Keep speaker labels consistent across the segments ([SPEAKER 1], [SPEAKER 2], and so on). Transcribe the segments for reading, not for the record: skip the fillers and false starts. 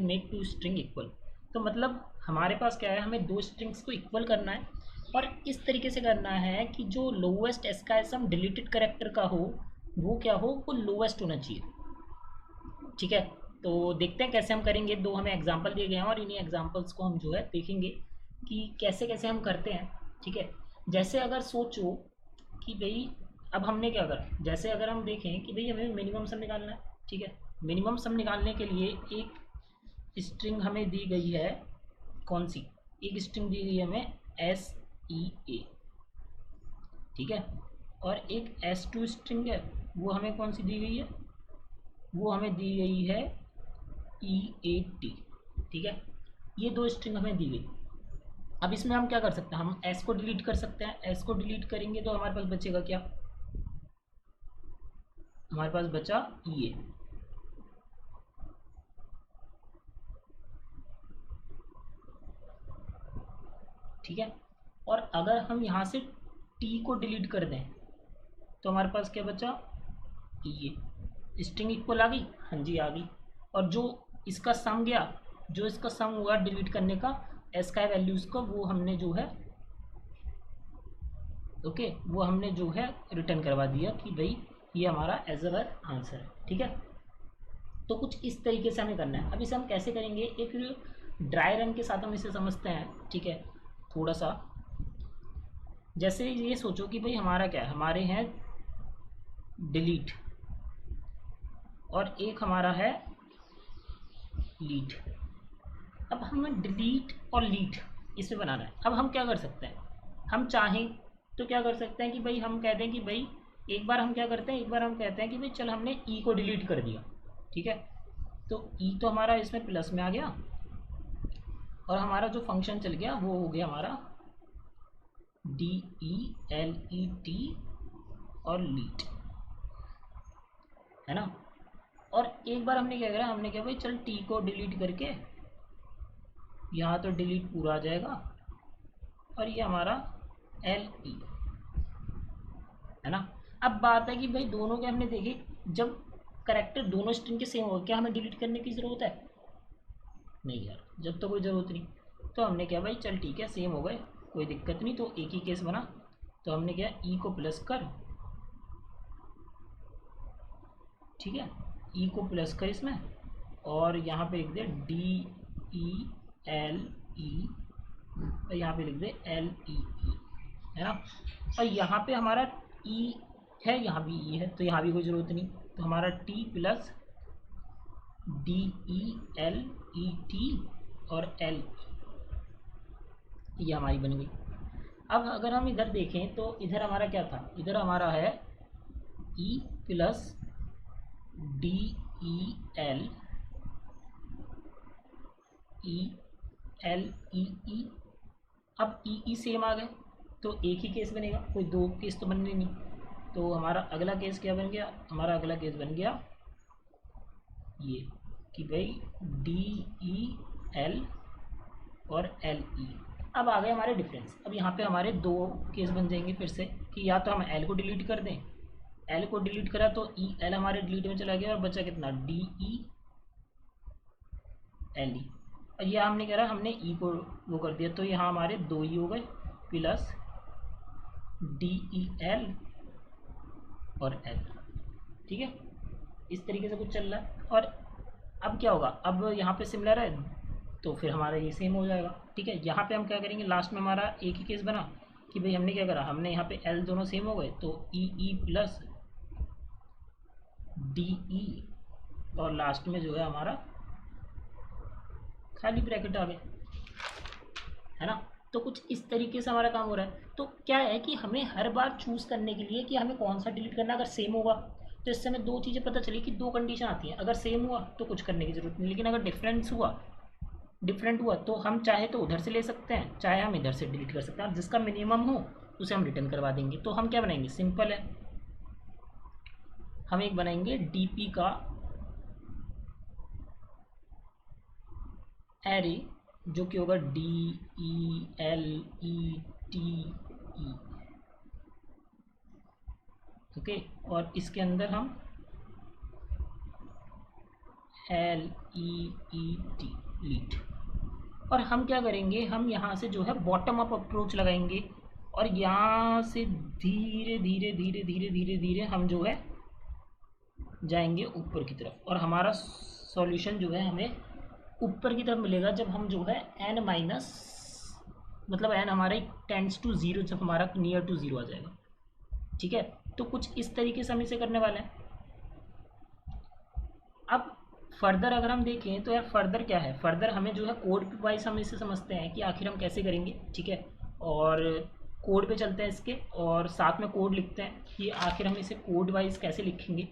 [SPEAKER 1] Make to string equal. तो मतलब हमारे पास क्या है, हमें दो स्ट्रिंग्स को इक्वल करना है और इस तरीके से करना है कि जो लोवेस्ट एस्काइसम डिलीटेड करेक्टर का हो वो क्या हो, वो लोवेस्ट होना चाहिए। ठीक है, तो देखते हैं कैसे हम करेंगे। दो हमें एग्जांपल दिए गए हैं और इन्हीं एग्जांपल्स को हम जो है देखेंगे कि कैसे कैसे हम करते हैं। ठीक है, जैसे अगर सोचो कि भाई अब हमने क्या करा, जैसे अगर हम देखें कि भाई हमें मिनिमम सम निकालना है। ठीक है, मिनिमम सम निकालने के लिए एक स्ट्रिंग हमें दी गई है, कौन सी, एक स्ट्रिंग दी गई है हमें SEA। ठीक है, और एक S2 स्ट्रिंग है, वो हमें कौन सी दी गई है, वो हमें दी गई है EAT। ठीक है, ये दो स्ट्रिंग हमें दी गई। अब इसमें हम क्या कर सकते हैं, हम S को डिलीट कर सकते हैं। S को डिलीट करेंगे तो हमारे पास बचेगा क्या, हमारे पास बचा EA। ठीक है, और अगर हम यहाँ से T को डिलीट कर दें तो हमारे पास क्या बचा, EA। स्ट्रिंग इक्वल आ गई, हाँ जी आ गई। और जो इसका सम गया, जो इसका सम हुआ डिलीट करने का S का वैल्यूज़ का, वो हमने जो है ओके वो हमने जो है रिटर्न करवा दिया कि भाई ये हमारा एज अवर आंसर है। ठीक है, तो कुछ इस तरीके से हमें करना है। अब इसे हम कैसे करेंगे, एक ड्राई रन के साथ हम इसे समझते हैं। ठीक है, थोड़ा सा जैसे ये सोचो कि भाई हमारा क्या है, हमारे हैं डिलीट और एक हमारा है लीट। अब हमें डिलीट और लीट इसे बनाना है। अब हम क्या कर सकते हैं, हम चाहें तो क्या कर सकते हैं कि भाई हम कहते हैं कि भाई एक बार हम क्या करते हैं, एक बार हम कहते हैं कि भाई चल हमने ई को डिलीट कर दिया। ठीक है, तो ई तो हमारा इसमें प्लस में आ गया और हमारा जो फंक्शन चल गया वो हो गया हमारा DELET और लीट, है ना। और एक बार हमने क्या करा, हमने क्या भाई चल टी को डिलीट करके यहाँ तो डिलीट पूरा आ जाएगा और ये हमारा LE, है ना। अब बात है कि भाई दोनों के हमने देखे, जब करेक्टर दोनों स्ट्रिंग के सेम हो, क्या हमें डिलीट करने की ज़रूरत है, नहीं यार, जब तो कोई ज़रूरत नहीं। तो हमने क्या भाई चल ठीक है सेम हो गए, कोई दिक्कत नहीं, तो एक ही केस बना। तो हमने क्या ई को प्लस कर, ठीक है, ई को प्लस कर इसमें और यहाँ पे लिख दे DELE और यहाँ पे लिख दे LEE, है ना। और यहाँ पे हमारा ई है, यहाँ भी ई है, तो यहाँ भी कोई ज़रूरत नहीं। तो हमारा T प्लस DELET और LE, ये हमारी बन गई। अब अगर हम इधर देखें तो इधर हमारा क्या था, इधर हमारा है E प्लस DELELEE। अब ई सेम आ गए तो एक ही केस बनेगा, कोई दो केस तो बनने नहीं। तो हमारा अगला केस क्या बन गया, हमारा अगला केस बन गया ये कि भाई DEL और LE। अब आ गए हमारे डिफरेंस। अब यहाँ पे हमारे दो केस बन जाएंगे फिर से कि या तो हम L को डिलीट कर दें, L को डिलीट करा तो EL हमारे डिलीट में चला गया और बचा कितना DELE। और यह हमने कह रहा हमने ई को वो कर दिया, तो यहाँ हमारे दो ई हो गए प्लस DEL और L। ठीक है, इस तरीके से कुछ चल रहा है। और अब क्या होगा, अब यहाँ पे सिमिलर है तो फिर हमारा ये सेम हो जाएगा। ठीक है, यहाँ पे हम क्या करेंगे, लास्ट में हमारा एक ही केस बना कि भाई हमने क्या करा, हमने यहाँ पे L दोनों सेम हो गए तो EE प्लस DE और लास्ट में जो है हमारा खाली ब्रैकेट आ गया, है ना। तो कुछ इस तरीके से हमारा काम हो रहा है। तो क्या है कि हमें हर बार चूज़ करने के लिए कि हमें कौन सा डिलीट करना, अगर सेम होगा तो इससे हमें दो चीज़ें पता चली कि दो कंडीशन आती हैं। अगर सेम हुआ तो कुछ करने की ज़रूरत नहीं, लेकिन अगर डिफरेंट हुआ तो हम चाहे तो उधर से ले सकते हैं, चाहे हम इधर से डिलीट कर सकते हैं। जिसका मिनिमम हो उसे हम रिटर्न करवा देंगे। तो हम क्या बनाएंगे, सिंपल है, हम एक बनाएंगे DP का एरे जो कि होगा DELETE, ओके। और इसके अंदर हम LEET लीट। और हम क्या करेंगे, हम यहाँ से जो है बॉटम अप अप्रोच लगाएंगे और यहाँ से धीरे धीरे धीरे धीरे धीरे धीरे हम जो है जाएंगे ऊपर की तरफ, और हमारा सॉल्यूशन जो है हमें ऊपर की तरफ मिलेगा जब हम जो है n माइनस, मतलब n हमारा टेंड्स टू ज़ीरो, जब हमारा नियर टू ज़ीरो आ जाएगा। ठीक है, तो कुछ इस तरीके से हम इसे करने वाले हैं। अब फर्दर अगर हम देखें तो यार फर्दर क्या है, फर्दर हमें जो है कोड वाइज हम इसे समझते हैं कि आखिर हम कैसे करेंगे। ठीक है, और कोड पे चलते हैं इसके और साथ में कोड लिखते हैं कि आखिर हम इसे कोड वाइज कैसे लिखेंगे।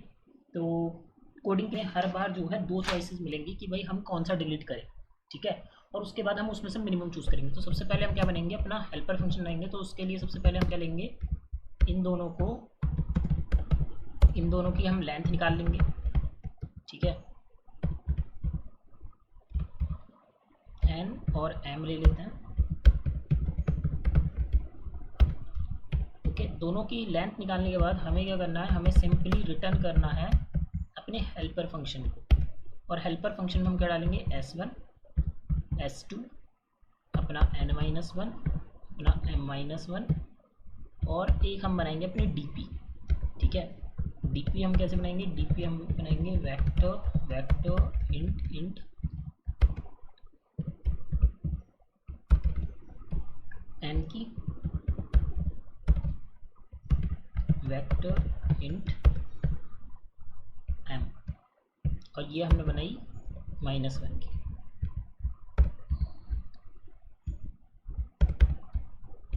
[SPEAKER 1] तो कोडिंग में हर बार जो है दो चॉइसेस मिलेंगी कि भाई हम कौन सा डिलीट करें। ठीक है, और उसके बाद हम उसमें से मिनिमम चूज़ करेंगे। तो सबसे पहले हम क्या बनेंगे, अपना हेल्पर फंक्शन लेंगे। तो उसके लिए सबसे पहले हम क्या लेंगे, इन दोनों की हम लेंथ निकाल लेंगे। ठीक है, n और m ले लेते हैं। ओके, दोनों की लेंथ निकालने के बाद हमें क्या करना है, हमें सिंपली रिटर्न करना है अपने हेल्पर फंक्शन को। और हेल्पर फंक्शन में हम क्या डालेंगे, s1 s2 अपना n-1 अपना m-1 और एक हम बनाएंगे अपनी dp। ठीक है, dp हम कैसे बनाएंगे, dp हम बनाएंगे वेक्टर इंट n की, वेक्टर इंट m, और ये हमने बनाई -1 की।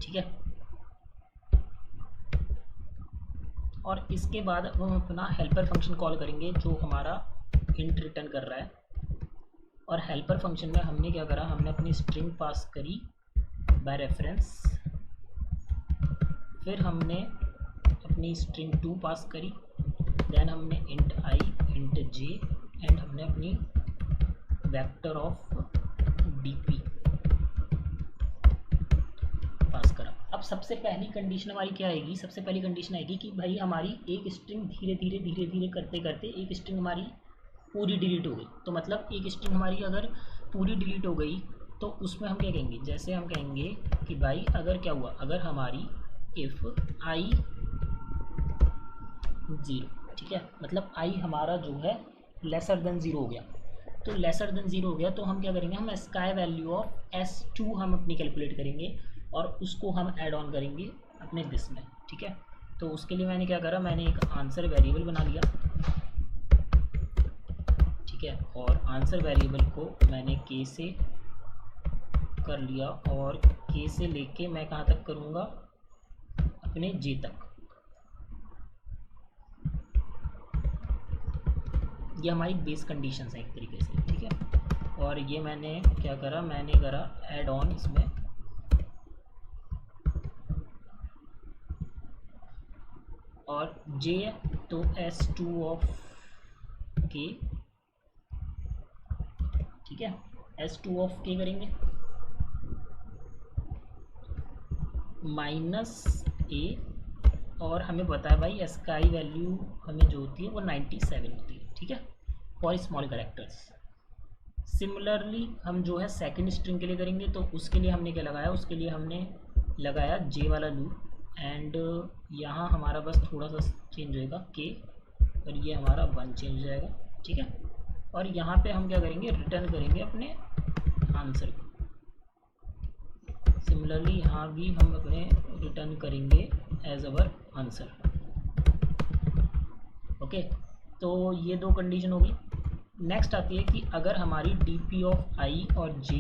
[SPEAKER 1] ठीक है, और इसके बाद अब हम अपना हेल्पर फंक्शन कॉल करेंगे जो हमारा इंट रिटर्न कर रहा है। और हेल्पर फंक्शन में हमने क्या करा, हमने अपनी स्ट्रिंग पास करी बाय रेफरेंस, फिर हमने अपनी स्ट्रिंग 2 पास करी, देन हमने int i int j and हमने अपनी वेक्टर ऑफ dp पास करा। अब सबसे पहली कंडीशन हमारी क्या आएगी, सबसे पहली कंडीशन आएगी कि भाई हमारी एक स्ट्रिंग धीरे धीरे धीरे धीरे करते करते एक स्ट्रिंग हमारी पूरी डिलीट हो गई। तो मतलब एक स्ट्रिंग हमारी अगर पूरी डिलीट हो गई तो उसमें हम क्या कहेंगे, जैसे हम कहेंगे कि भाई अगर क्या हुआ, अगर हमारी इफ़ i 0, ठीक है, मतलब i हमारा जो है लेसर देन 0 हो गया। तो लेसर देन 0 हो गया तो हम क्या करेंगे, हम स्काई वैल्यू ऑफ s2 हम अपनी कैलकुलेट करेंगे और उसको हम ऐड ऑन करेंगे अपने दिस में। ठीक है, तो उसके लिए मैंने क्या करा, मैंने एक आंसर वेरिएबल बना लिया। ठीक है, और आंसर वेरिएबल को मैंने k से कर लिया और k से लेके मैं कहाँ तक करूँगा, अपने j तक। ये हमारी बेस कंडीशन है एक तरीके से। ठीक है, और ये मैंने क्या करा, मैंने करा ऐड ऑन इसमें, और j तो s2 ऑफ k। ठीक है, s2 ऑफ k करेंगे -a, और हमें बताया भाई स्काई वैल्यू हमें जो होती है वो 97 होती है। ठीक है, फॉर स्मॉल कैरेक्टर्स। सिमिलरली हम जो है सेकंड स्ट्रिंग के लिए करेंगे, तो उसके लिए हमने क्या लगाया, उसके लिए हमने लगाया j वाला लूप, एंड यहाँ हमारा बस थोड़ा सा चेंज होएगा k, और ये हमारा 1 चेंज हो जाएगा। ठीक है, और यहाँ पे हम क्या करेंगे, रिटर्न करेंगे अपने आंसर को। सिमिलरली यहाँ भी हम अपने रिटर्न करेंगे एज अवर आंसर। ओके, तो ये दो कंडीशन होगी। नेक्स्ट आती है कि अगर हमारी dp ऑफ i और j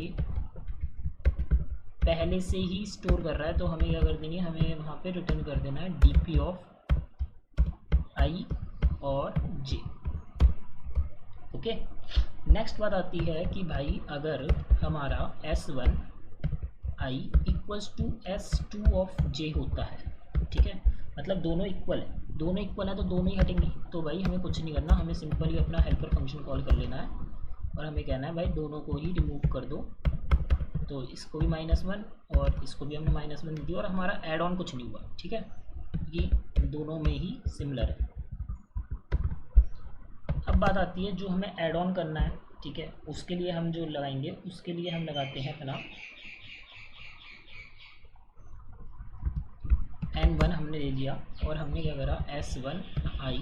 [SPEAKER 1] पहले से ही स्टोर कर रहा है तो हमें क्या कर देंगे, हमें वहाँ पे रिटर्न कर देना है dp ऑफ i और j। ओके, नेक्स्ट बात आती है कि भाई अगर हमारा s1 i equals to s2 of j होता है। ठीक है, मतलब दोनों इक्वल है, दोनों इक्वल है तो दोनों ही हटेंगे। तो भाई हमें कुछ नहीं करना, हमें सिंपली अपना हेल्पर फंक्शन कॉल कर लेना है और हमें कहना है भाई दोनों को ही रिमूव कर दो। तो इसको भी -1 और इसको भी हमने -1 दी और हमारा ऐड ऑन कुछ नहीं हुआ। ठीक है, ये दोनों में ही सिमिलर है। अब बात आती है जो हमें ऐड ऑन करना है, ठीक है, उसके लिए हम जो लगाएंगे उसके लिए हम लगाते हैं अपना n1 हमने ले लिया और हमने क्या करा s1i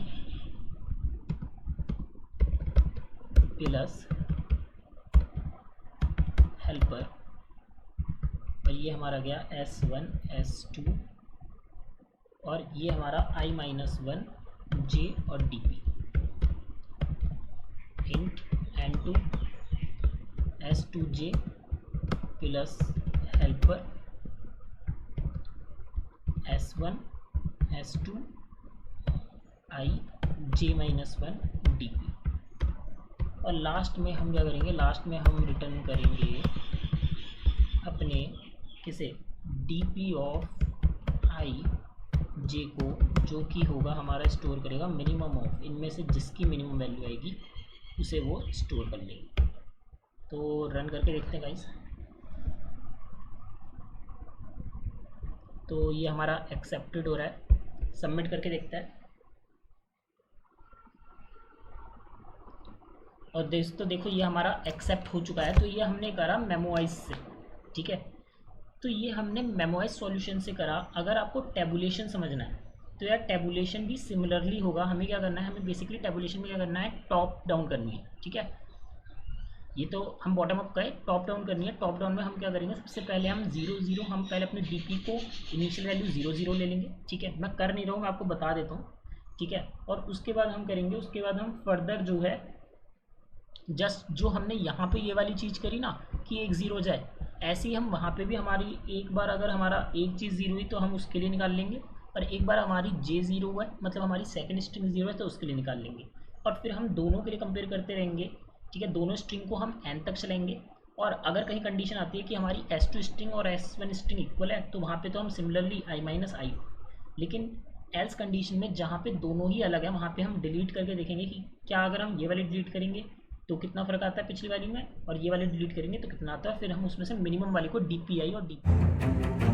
[SPEAKER 1] प्लस हेल्पर, और ये हमारा गया s1 s2 और ये हमारा i-1 j और dp int n2 s2j plus helper s1 s2 i j-1 dp। और लास्ट में हम क्या करेंगे, लास्ट में हम रिटर्न करेंगे अपने किसे dp ऑफ i j को, जो कि होगा हमारा स्टोर करेगा मिनिमम ऑफ, इनमें से जिसकी मिनिमम वैल्यू आएगी उसे वो स्टोर कर लेगी। तो रन करके देखते हैं गाइस। तो ये हमारा एक्सेप्टेड हो रहा है, सबमिट करके देखते हैं। और दोस्तों देखो ये हमारा एक्सेप्ट हो चुका है। तो ये हमने करा मेमोवाइज से, ठीक है। तो ये हमने मेमोवाइज सॉल्यूशन से करा। अगर आपको टेबुलेशन समझना है तो यार टेबुलेशन भी सिमिलरली होगा। हमें क्या करना है, हमें बेसिकली टेबुलेशन में क्या करना है, टॉप डाउन करनी है, ठीक है। ये तो हम बॉटम अप करें, टॉप डाउन करनी है। टॉप डाउन में हम क्या करेंगे, सबसे पहले हम 0 0 हम पहले अपने डीपी को इनिशियल वैल्यू 0 0 ले लेंगे, ठीक है। मैं कर नहीं रहा हूँ, मैं आपको बता देता हूँ, ठीक है। और उसके बाद हम करेंगे, उसके बाद हम फर्दर जो है जस्ट जो हमने यहाँ पे ये वाली चीज़ करी ना कि एक ज़ीरो जाए, ऐसे ही हम वहाँ पे भी हमारी एक बार अगर हमारा एक चीज़ ज़ीरो हुई तो हम उसके लिए निकाल लेंगे, और एक बार हमारी जे ज़ीरो हुआ है मतलब हमारी सेकंड स्ट्रिंग ज़ीरो है तो उसके लिए निकाल लेंगे। और फिर हम दोनों के लिए कंपेयर करते रहेंगे, ठीक है। दोनों स्ट्रिंग को हम एन तक चलाएंगे, और अगर कहीं कंडीशन आती है कि हमारी S2 स्ट्रिंग और S1 स्ट्रिंग इक्वल है तो वहाँ पे तो हम सिमिलरली i-i, लेकिन एल्स कंडीशन में जहाँ पे दोनों ही अलग है वहाँ पे हम डिलीट करके देखेंगे कि क्या अगर हम ये वाली डिलीट करेंगे तो कितना फ़र्क आता है पिछली वाली में, और ये वाली डिलीट करेंगे तो कितना आता है। फिर हम उसमें से मिनिमम वाले को DPI और DP